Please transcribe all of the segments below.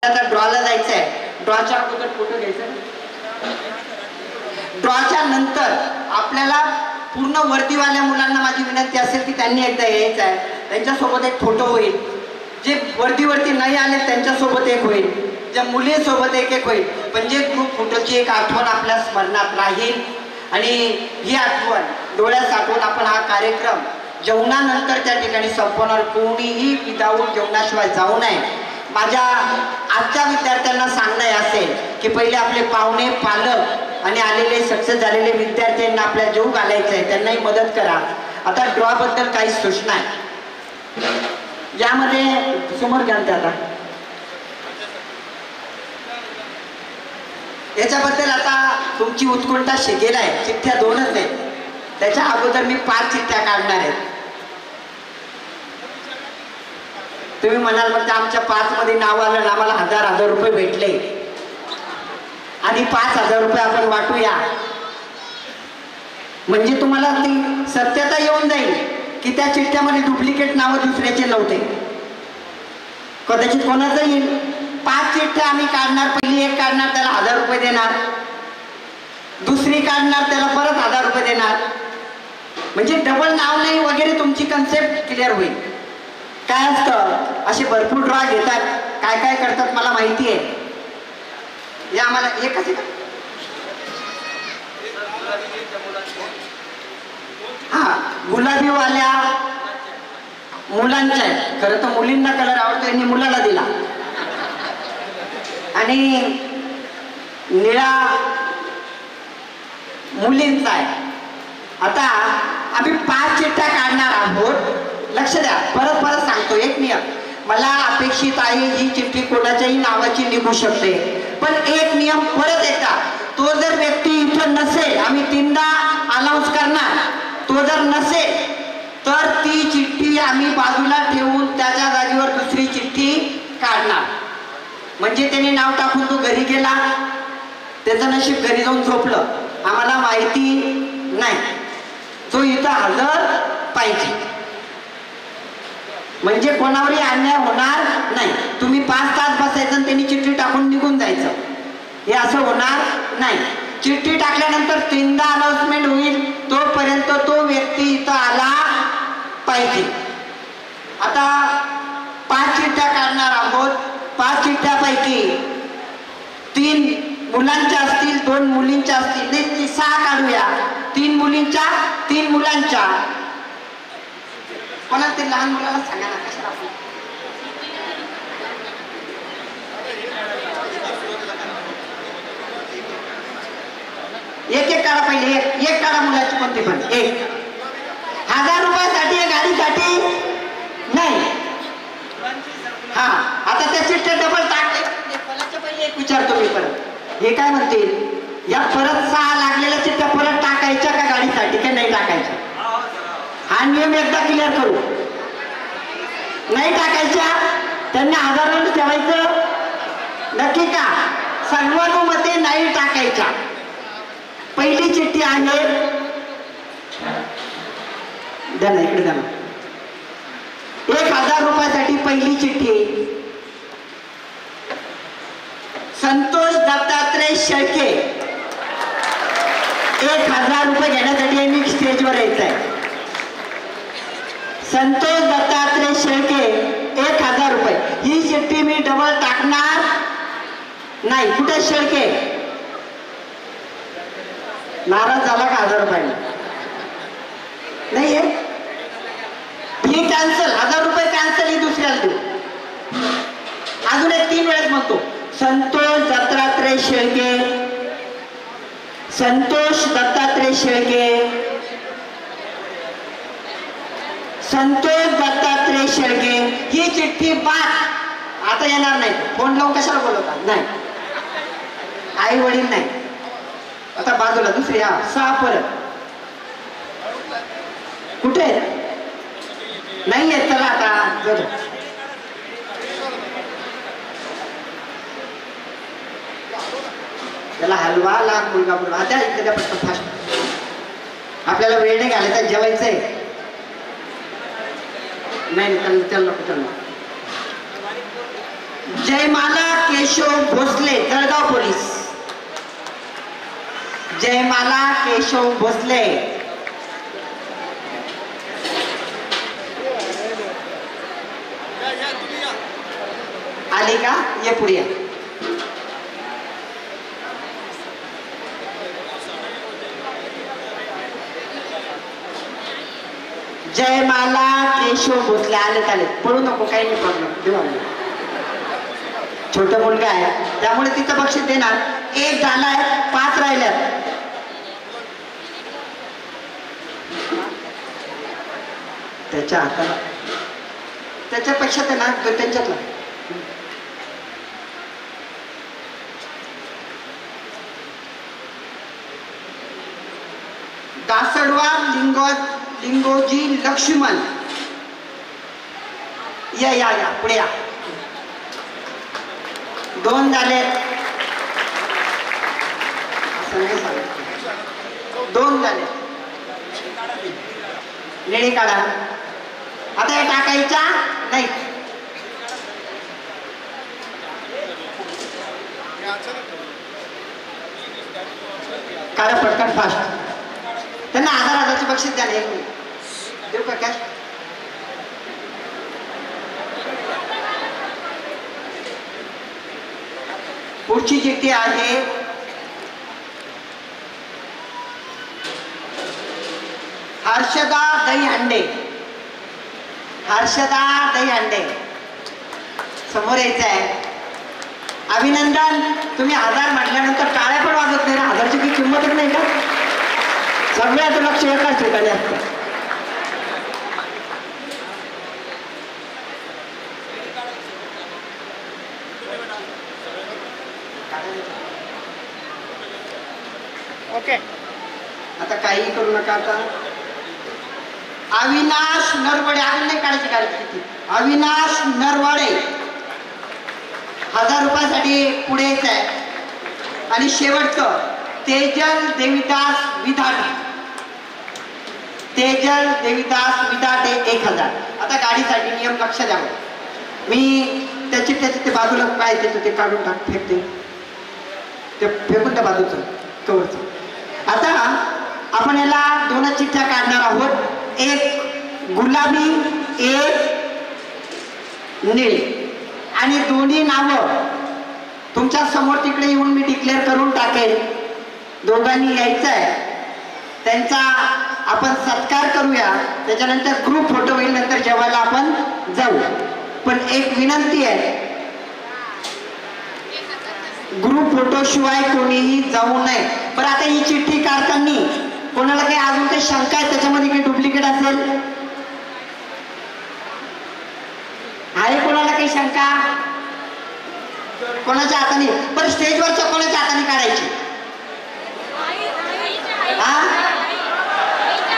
आता ड्रॉला जायचं आहे. ड्रॉच्या अगोदर फोटो घ्यायचा. ड्रॉच्या नंतर आपल्याला पूर्ण वर्दीवाल्या मुलांना माझी विनंती असेल की त्यांनी एकदा यायचं आहे. त्यांच्यासोबत एक फोटो होईल. जे वर्दीवरती नाही आले त्यांच्यासोबत एक होईल. ज्या मुलींसोबत एक होईल. पण जे ग्रुप फोटोची एक आठवण आपल्या स्मरणात राहील. आणि ही आठवण डोळ्यात साठवून आपण हा कार्यक्रम जेवणानंतर त्या ठिकाणी संपवणार. कोणीही विदाऊट जेवणाशिवाय जाऊ नये. माझ्या आजच्या विद्यार्थ्यांना सांगणं असेल की पहिले आपले पाहुणे पालक आणि आलेले सक्सेस झालेले विद्यार्थ्यांना आपल्या जेवू घालायचं आहे. त्यांनाही मदत करा. आता ड्रॉबद्दल काही सूचना आहे. यामध्ये समोर घ्याल आता याच्याबद्दल आता तुमची उत्कंठा शिकेल आहे. चिठ्ठ्या 2च आहेत. त्याच्या अगोदर मी 5 चिठ्ठ्या काढणार आहेत. तुम्ही म्हणाल मग आमच्या 5 मध्ये नाव आलं ना आम्हाला 1000 रुपये भेटले आणि 5000 रुपये आपण वाटूया. म्हणजे तुम्हाला ती सत्यता येऊन जाईल की त्या चिठ्ठ्यामध्ये डुप्लिकेट नावं दुसऱ्याचे नव्हते. कदाचित कोणाचं येईल. 5 चिठ्ठ्या आम्ही काढणार. पहिली एक काढणार त्याला 1000 रुपये देणार. दुसरी काढणार त्याला परत 1000 रुपये देणार. म्हणजे डबल नाव नाही वगैरे. तुमची कन्सेप्ट क्लिअर होईल. काय असतं असे भरपूर ड्रॉ घेतात. काय काय करतात मला माहिती आहे. हे आम्हाला एकच आहे. हा गुलाबीवाल्या मुलांच्या आहे. खरं तर मुलींना कलर आवडतो. यांनी मुलाला दिला. आणि निळा मुलींचा आहे. आता आम्ही 5 चिठ्ठ्या काढणार आहोत. लक्ष द्या. परत परत सांगतो एक नियम. मला अपेक्षित आहे ही चिठ्ठी कोणाच्याही नावाची निघू शकते. पण एक नियम परत एकदा. तो जर व्यक्ती इथं नसेल आम्ही 3दा अनाऊन्स करणार. तो जर नसेल तर ती चिठ्ठी आम्ही बाजूला ठेवून त्याच्या जागेवर दुसरी चिठ्ठी काढणार. म्हणजे त्याने नाव टाकून तो घरी गेला. त्याचं नशीब घरी जाऊन झोपलं. आम्हाला माहिती नाही. तो इथं हजर पाहिजे. म्हणजे कोणावरही अन्याय होणार नाही. तुम्ही 5 तास बसायचं आणि त्यांनी चिठ्ठी टाकून निघून जायचं. हे असं होणार नाही. चिठ्ठी टाकल्यानंतर 3दा अनाउन्समेंट होईल. तोपर्यंत तो व्यक्ती इथं आला पाहिजे. आता 5 चिठ्ठ्या काढणार आहोत. 5 चिठ्ठ्यापैकी 3 मुलांच्या असतील 2 मुलींच्या असतील. नाही 6 काढूया. 3 मुलींच्या 3 मुलांच्या. कोणा ते लहान मुलाला सांगा ना कशाला. एक काढा. पहिले एक काढा मुलाची कोणती पण. 1000 रुपयासाठी गाडीसाठी नाही. हा आता त्या चिठ्ठ्या डबल टाकले. पहिले एक विचारतो मी परत. हे काय म्हणतील या परत 6 लागलेल्या चिठ्ठ्या परत टाकायच्या का गाडीसाठी का नाही टाकायच्या. हा नियम एकदा क्लिअर करू. नाही टाकायच्या. त्यांनी 1000 ठेवायचं नक्की का. सर्वानुमते नाही टाकायच्या. पहिली चिठ्ठी आहे. द्या ना इकडे द्या ना. 1000 रुपयासाठी पहिली चिठ्ठी संतोष दत्तात्रय शेळके. 1000 रुपये घेण्यासाठी मी स्टेजवर यायचं आहे. संतोष दत्तात्रय शेळके 1000 रुपये. ही चिठ्ठी मी डबल टाकणार नाही. कुठे शेळके नाराज झाला का 1000 रुपये नाही. ही कॅन्सल. 1000 रुपये कॅन्सल. ही दुसऱ्याला देऊ. अजून एक 3 वेळेस म्हणतो. संतोष दत्तात्रय शेळके. संतोष दत्तात्रय शेळके. संतोष दत्तात्रय शेळके. ही चिठ्ठी बाद. आता येणार नाही. फोन लावून कशाला बोलवता. नाही आई वडील नाही. आता बाजूला दुसरी. 6 परत कुठे नाही येत. चला आता त्याला हलवा लाग मुलगा मुलगा. द्या इकडे पटकन फास्ट. आपल्याला वेळ नाही घालायचा. जेवायचंय. नाही त्यांना जयमाला केशव भोसले, जळगाव पोलीस. जयमाला केशव भोसले. आली का? ये पुढे या. जयमाला केशव भोसले. आलेत. पळू नको, काही नाही प्रॉब्लेम. देऊ छोटा मुलगा आहे त्यामुळे तिचं बक्षीस देणार. 1 झालाय, 5 राहिल्यात. त्याच्या हाताला त्याच्यापेक्षा ते ना त्यांच्यातला दासडवा लिंगोजी लक्ष्मण. या पुढे या. 2 झाले. 2 झाले. लेणी काढा. आता हे टाकायच्या नाही. काढा पटकन फास्ट. त्यांना 1000 बक्षीस द्या. देऊ का कॅश? पुढची चिठ्ठी आहे हर्षदा दहीहंडे. हर्षदा दहीहंडे समोर यायचं आहे. अभिनंदन. तुम्ही 1000 म्हटल्यानंतर टाळ्या पण वाजत नाही ना. 1000ची काही किंमतच नाही का? सगळ्यात लक्ष एकाच ठिकाणी असतं. ओके, आता काही करू नका. आता अविनाश नरवडे. अजून नाही काढायची. अविनाश नरवडे 1000 रुपयासाठी पुढे यायचं आहे. आणि शेवटचं तेजल देविदास विधाटे. तेजल देविदास विधाटे 1000. आता गाडीसाठी नियम लक्ष द्यावं. मी त्याची ते बाजूला काय देतो ते काढून टाक. फेकते ते फेकून त्या बाजूचं कवरचं. आता आपण याला 2 चिठ्ठ्या काढणार आहोत. एक गुलाबी, एक निळी. आणि दोन्ही नावं तुमच्या समोर तिकडे येऊन मी डिक्लेअर करून टाकेल. दोघांनी यायचं आहे. त्यांचा आपण सत्कार करूया. त्याच्यानंतर ग्रुप फोटो होईल. नंतर जेवायला आपण जाऊ. पण एक विनंती आहे, ग्रुप फोटो शिवाय कोणीही जाऊ नये. पण आता ही चिठ्ठी काढताना कोणाला काही अजून काही शंका आहे त्याच्यामध्ये काही डुप्लिकेट असेल? आहे कोणाला काही शंका? कोणाच्या हाताने? पण स्टेजवरच्या कोणाच्या हाताने काढायची?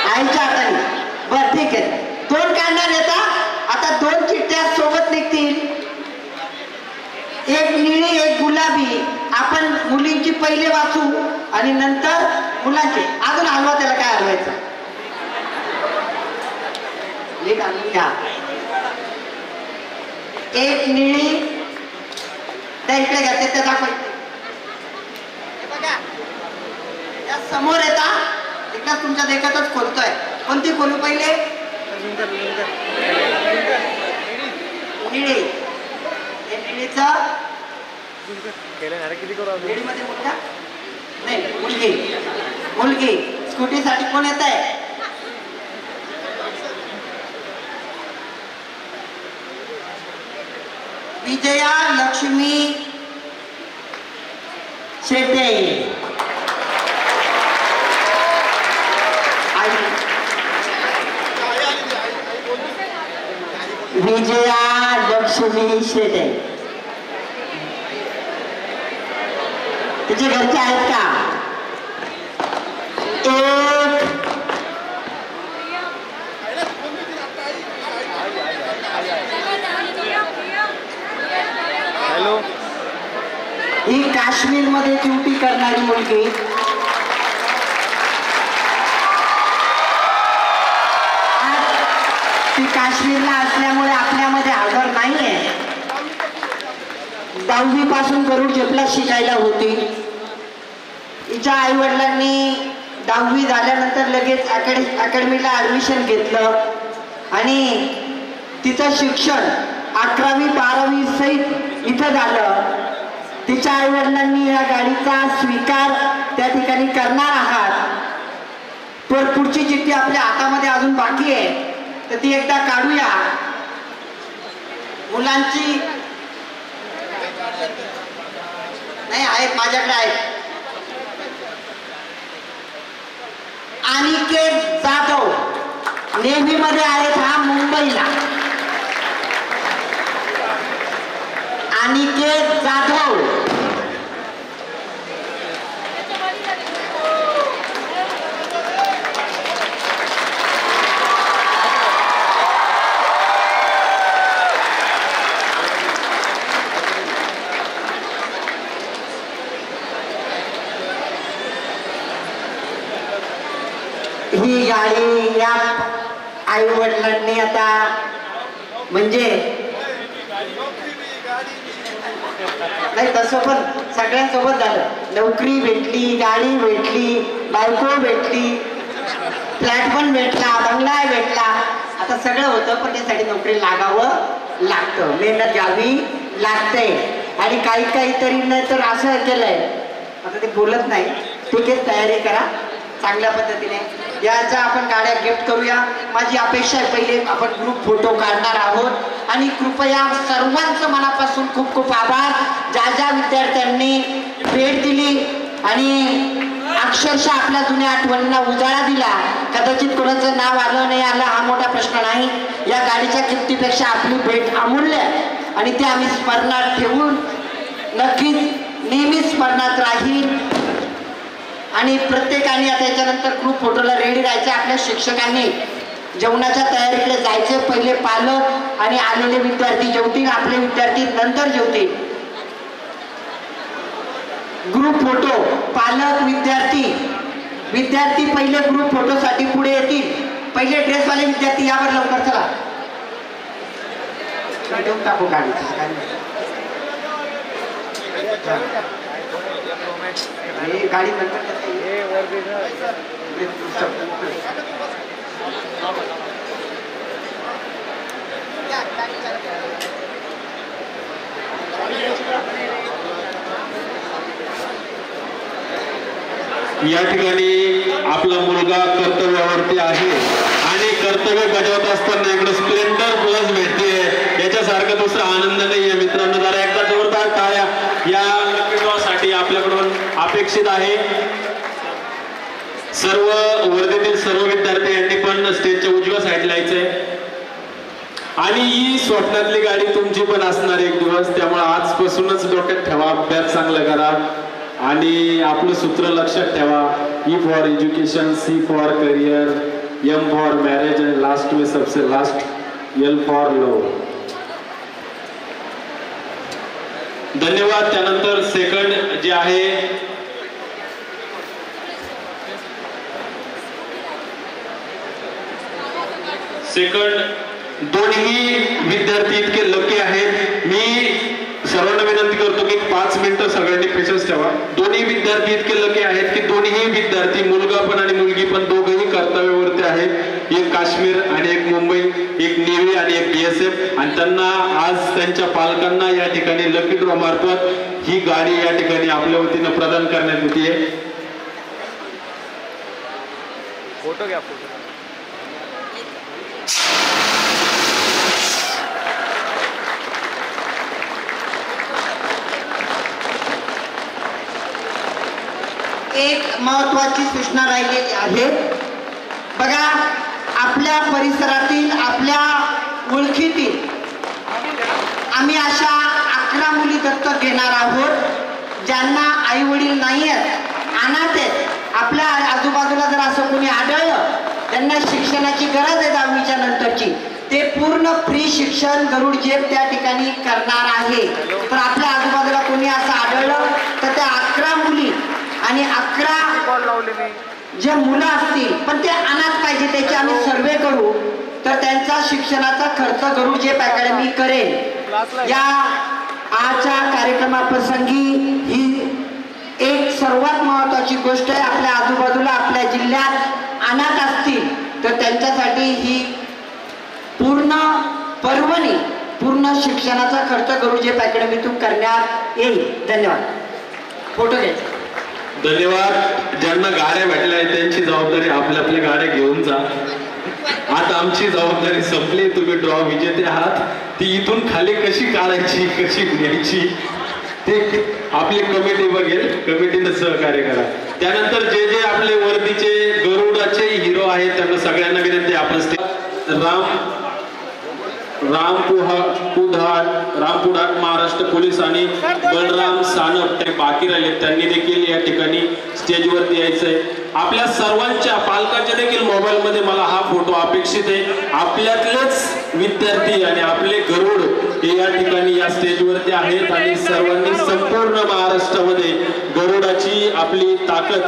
आईच्या हाताने. बर ठीक आहे. 2 काढणार येता. आता 2 चिठ्ठ्या सोबत निघतील. एक निळी, एक गुलाबी. आपण मुलींची पहिले वाचू आणि नंतर मुलांची. अजून हलवा. त्याला काय हलवायचं? नीट आणून घ्या. एक निळी. त्या इकडे घ्या. ते दाखवायचं. बघा या समोर येता. इकडे तुमच्या देखतच खोलतोय. कोणती खोलू पहिले? निळी. निळीचं निळीमध्ये मुलगा नाही, मुलगी. मुलगी. स्कूटीसाठी कोण येत आहे? विजया लक्ष्मी शेटे. विजया लक्ष्मी शेटे. तिचे घरचे आहेत का? एक. हॅलो. ही काश्मीर मध्ये ड्युटी करणारी मुलगी. ती काश्मीरला असल्यामुळे आपल्यामध्ये हजर नाहीये. 10वी पासून गरुड झेपला शिकायला होती. हिच्या आई वडिलांनी 10वी झाल्यानंतर लगेच अकॅडमीला ॲडमिशन घेतलं आणि तिचं शिक्षण 11वी 12वी सहित इथं झालं. तिच्या आई वडिलांनी या गाडीचा स्वीकार त्या ठिकाणी करणार आहात. तर पुढची चिठ्ठी आपल्या हातामध्ये अजून बाकी आहे, तर ती एकदा काढूया. मुलांची नाही आहेत, माझ्याकडे आहेत. अनिकेत जाधव नेव्ही मध्ये आहेत, हा मुंबईला. अनिकेत जाधव ही गाडी या आई वडिलांनी आता म्हणजे नाही तसं पण सगळ्यांसोबत झालं. नोकरी भेटली, गाडी भेटली, बायको भेटली, फ्लॅट पण भेटला, बंगला भेटला, आता सगळं होतं. पण त्यासाठी नोकरी लागावं लागतं, मेहनत घ्यावी लागते. आणि काहीतरी नाही तर असं केलंय, आता ते बोलत नाही, ठीक आहे तयारी करा चांगल्या पद्धतीने. याचा आपण गाड्या गिफ्ट करूया. माझी अपेक्षा आहे पहिले आपण ग्रुप फोटो काढणार आहोत आणि कृपया सर्वांचं मनापासून खूप खूप आभार. ज्या विद्यार्थ्यांनी भेट दिली आणि अक्षरशः आपल्या जुन्या आठवणींना उजाळा दिला. कदाचित कोणाचं नाव आलं नाही आलं हा मोठा प्रश्न नाही. या गाडीच्या किमतीपेक्षा आपली भेट अमूल्य आणि ते आम्ही स्मरणात ठेवून नक्कीच नेहमी स्मरणात राहील. आणि प्रत्येकाने आता याच्यानंतर ग्रुप फोटोला रेडी राहायचं. आपल्या शिक्षकांनी जेवणाच्या तयारीकडे जायचे. पहिले पालक आणि आलेले विद्यार्थी जेवतील, आपले विद्यार्थी नंतर जेवतील. ग्रुप फोटो पालक विद्यार्थी पहिले ग्रुप फोटोसाठी पुढे येतील. पहिले ड्रेसवाले विद्यार्थी यावर लवकर चला, देऊन टाकू गाडी. गाडी या ठिकाणी आपला मुलगा कर्तव्यावरती आहे आणि कर्तव्य बजावत असताना इकडे स्प्लेंडर प्लस भेटते. याच्यासारखा दुसरा आनंद नाहीये मित्रांनो. जरा एकदा जोरदार टाळ्या या साठी आपल्याकडून अपेक्षित आहे. सर्व वर्धेतील सर्व विद्यार्थी यांनी पण स्टेजच्या उजव्या साईडला यायचंय आणि ही स्वप्नातली गाडी तुमची पण असणार एक दिवस. त्यामुळे आजपासूनच डोक्यात ठेवा, अभ्यास चांगला करा आणि आपलं सूत्र लक्षात ठेवा. E for education, C for career, M for marriage आणि लास्ट में सबसे लास्ट एल फॉर लव. धन्यवाद. त्यानंतर सेकंड जे आहे दोन्ही विद्यार्थी इतके लकी आहेत. मी सर्वांना विनंती करतो की 5 मिनिटं सगळ्यांनी पेशन्स ठेवा. दोन्ही विद्यार्थी इतके लकी आहेत की दोन्ही विद्यार्थी मुलगा पण आणि मुलगी पण दोघंही कर्तव्यावरती आहेत. एक काश्मीर आणि एक मुंबई, एक नेव्ही आणि एक BSF. आणि त्यांना आज त्यांच्या पालकांना या ठिकाणी लकी ड्रॉ मार्फत ही गाडी या ठिकाणी आपल्या वतीनं प्रदान करण्यात येते. फोटो घ्या. एक महत्वाची सूचना राहिलेली आहे. बघा, आपल्या परिसरातील आपल्या ओळखीतील आम्ही अशा 11 मुली दत्तक घेणार आहोत ज्यांना आई वडील नाही आहेत, अनाथ आहेत. आपल्या आजूबाजूला जर असं कोणी आढळलं त्यांना शिक्षणाची गरज आहे 10वीच्या नंतरची, ते पूर्ण फ्री शिक्षण गरुड झेप त्या ठिकाणी करणार आहे. तर आपल्या आजूबाजूला कोणी असं आढळलं तर त्या 11 मुली आणि 11 जे मुलं असतील पण ते अनाथ पाहिजे त्याची आम्ही सर्वे करू. तर त्यांचा शिक्षणाचा खर्च गरुड झेप अकॅडमी करेल. या आजच्या कार्यक्रमाप्रसंगी ही एक सर्वात महत्त्वाची गोष्ट आहे. आपल्या आजूबाजूला आपल्या जिल्ह्यात अनाथ असतील तर त्यांच्यासाठी ही पूर्ण पर्वणी, पूर्ण शिक्षणाचा खर्च गुरुजी अकॅडमीतून करण्यात येईल. धन्यवाद. फोटो घ्यायचा. धन्यवाद. ज्यांना गाड्या भेटल्या आहेत त्यांची जबाबदारी आपल्या आपल्या गाड्या घेऊन जा. आता आमची जबाबदारी संपली. तुम्ही ड्रॉ विजेते आहात. ती इथून खाली कशी काढायची, कशी न्यायची ते आपली कमिटी बघेल. कमिटीनं सहकार्य करा. त्यानंतर जे जे आपले वर्दीचे गरुडाचे हिरो आहेत त्यांना सगळ्यांना विनंती, आपण रामपुढाट महाराष्ट्र पोलीस आणि बलराम सानप ते बाकी राहिले, त्यांनी देखील या ठिकाणी स्टेजवरती यायचंय. आपल्या सर्वांच्या पालकांच्या देखील मोबाईल मध्ये मला हा फोटो अपेक्षित आहे. आपल्यातलेच विद्यार्थी आणि आपले गरुड हे या ठिकाणी या स्टेजवरती आहेत आणि सर्वांनी संपूर्ण महाराष्ट्रामध्ये गरुडाची आपली ताकद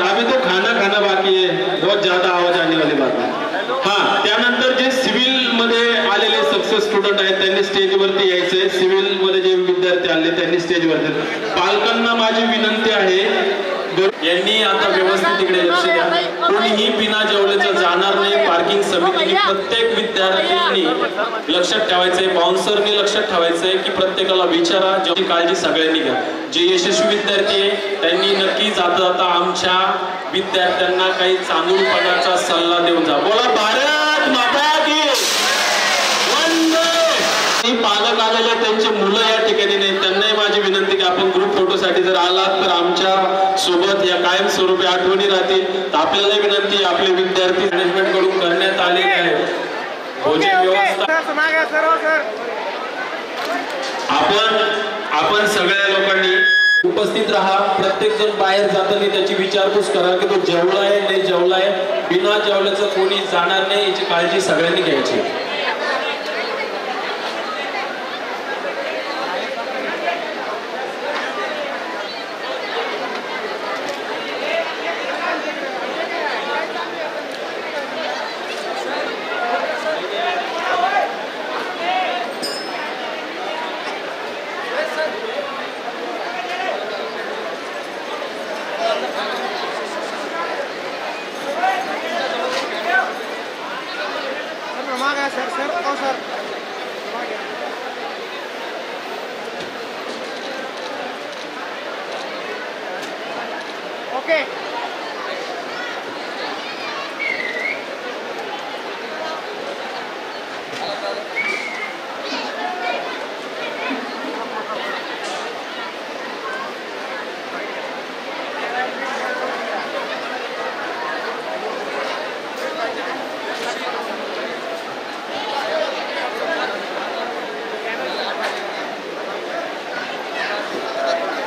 अभी तो खाना बाकी है, बहुत ज्यादा आवाज आने वाली बात है. हा, त्यानंतर जे सिव्हिल मध्ये आलेले सक्सेस स्टुडंट आहेत त्यांनी स्टेजवरती यायचंय. सिव्हिल मध्ये जे विद्यार्थी आले त्यांनी स्टेजवरती. पालकांना माझी विनंती आहे, यांनी आता व्यवस्थित तिकडे लक्ष द्या. कोणीही बिना जेवल्याचं जाणार नाही. पार्किंग समितीने प्रत्येक विद्यार्थ्यांनी लक्षात ठेवायचंय, बाउन्सरनी लक्षात ठेवायचंय की प्रत्येकाला विचारा. जेवढी काळजी सगळ्यांनी घ्या. जे यशस्वी विद्यार्थी आहे त्यांनी नक्की जाता आमच्या विद्यार्थ्यांना काही चांगुलपणाचा सल्ला देऊन जा. बोला भारत माता की वंदे. पालक आलेले त्यांचे मुलं या ठिकाणी नाही, त्यांनाही माझी विनंती की आपण ग्रुप फोटोसाठी जर आलात तर आमच्या सोबत या कायमस्वरूपी आठवणी राहतील. तर आपल्याला विनंती, आपले विद्यार्थी मॅनेजमेंट कडून करण्यात आलेले आहे भोजन व्यवस्था. आपण सगळ्या लोकांनी उपस्थित राहा. प्रत्येक जण बाहेर जाताना त्याची विचारपूस करा की तो जेवलाय नाही जेवलाय. बिना जेवल्याचं कोणी जाणार नाही, याची काळजी सगळ्यांनी घ्यायची.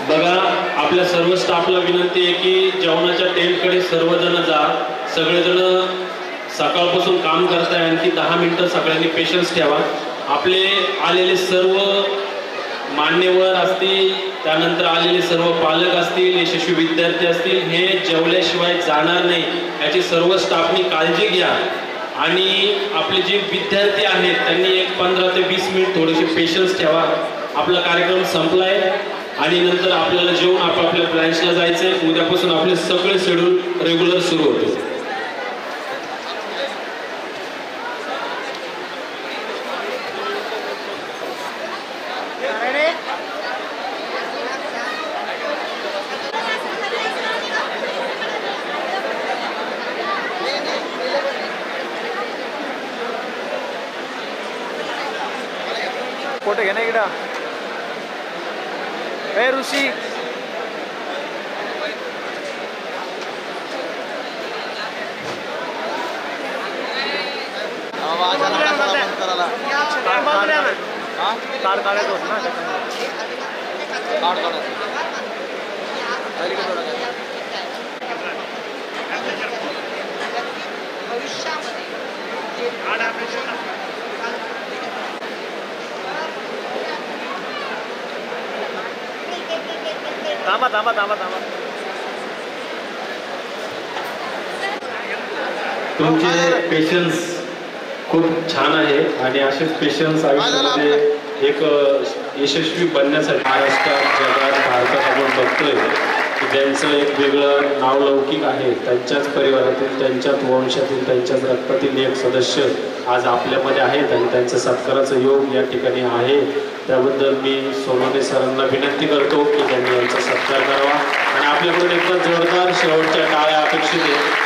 बघा, आपल्या सर्व स्टाफला विनंती आहे की जेवणाच्या टेंटकडे सर्वजण जा. सगळेजण सकाळपासून काम करताय. आणखी 10 मिनिटं सगळ्यांनी पेशन्स ठेवा. आपले आलेले सर्व मान्यवर असतील, त्यानंतर आलेले सर्व पालक असतील, यशस्वी विद्यार्थी असतील, हे जेवल्याशिवाय जाणार नाही याची सर्व स्टाफनी काळजी घ्या. आणि आपले जे विद्यार्थी आहेत त्यांनी एक 15 ते 20 मिनिट थोडेसे पेशन्स ठेवा. आपला कार्यक्रम संपलाय आणि नंतर आपल्याला जेवून आपापल्या ब्रँचला जायचंय. उद्यापासून आपले सगळे शेड्यूल रेग्युलर सुरू होते. फोटो घे ना इकडं. ए ऋषी, तार काढायचं होत ना. थांबा थांबा थांबा थांबा. तुमचे पेशन्स खूप छान आहे आणि असेच पेशन्स आयुष्यामध्ये एक यशस्वी बनण्यासाठी महाराष्ट्रात जगात भारतात आपण बघतोय की ज्यांचं एक वेगळं नावलौकिक आहे, त्यांच्याच परिवारातील, त्यांच्याच वंशातील, त्यांच्याच रक्तातील एक सदस्य आज आपल्यामध्ये आहेत आणि त्यांचं सत्काराचं योग या ठिकाणी आहे. त्याबद्दल मी सोनवणे सरांना विनंती करतो की त्यांनी यांचा सत्कार करावा आणि आपल्याकडून एकदा जोरदार शेवटच्या टाळ्या अपेक्षित आहे.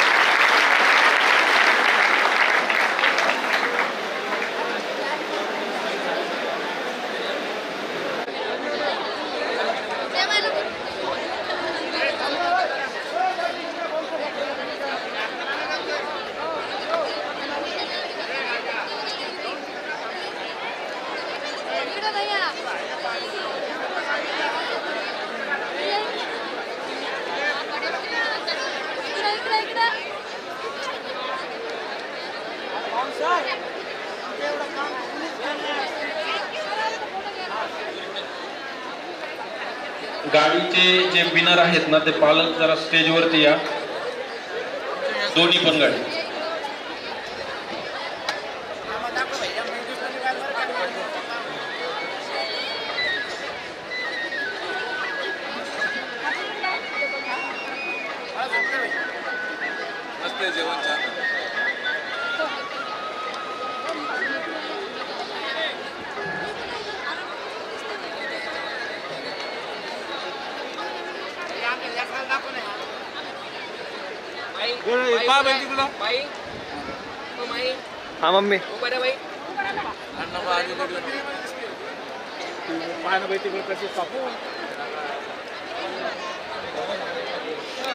गाडीचे जे विनर आहेत ना ते पालक जरा स्टेजवरती या, दोन्ही पण गाडी. हाँ मम्मी पाय बैठी कशी